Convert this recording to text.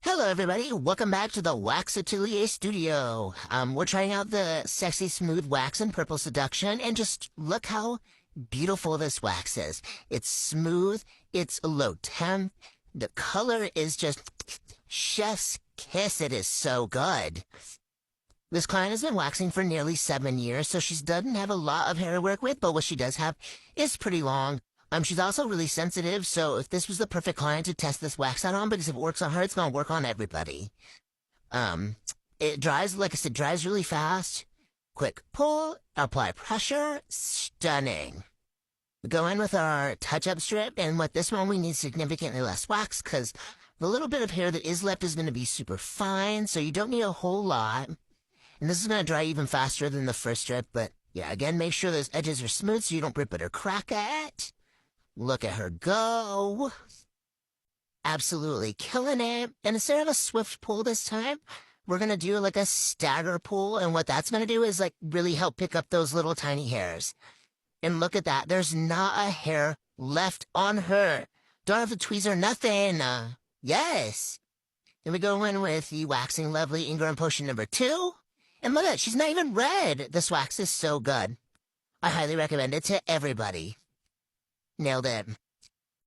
Hello, everybody. Welcome back to the Wax Atelier studio. We're trying out the sexy smooth wax in purple seduction, and just look how beautiful this wax is. It's smooth. It's low temp. The color is just chef's kiss. It is so good. This client has been waxing for nearly 7 years, so she doesn't have a lot of hair to work with, but what she does have is pretty long. She's also really sensitive, so if this was the perfect client to test this wax out on, because if it works on her, it's gonna work on everybody. Um, it dries, like I said, dries really fast. Quick pull, apply pressure, stunning. We go in with our touch-up strip, and with this one, we need significantly less wax, because the little bit of hair that is left is going to be super fine, so you don't need a whole lot. And this is going to dry even faster than the first strip, but yeah, again, make sure those edges are smooth so you don't rip it or crack it. Look at her go. Absolutely killing it. And instead of a swift pull this time, we're going to do like a stagger pull. And what that's going to do is like really help pick up those little tiny hairs. And look at that. There's not a hair left on her. Don't have to tweezer, nothing. Yes. Then we go in with the Waxing Lovely Ingram Potion number 2. And look at it. She's not even red. This wax is so good. I highly recommend it to everybody. Nailed it.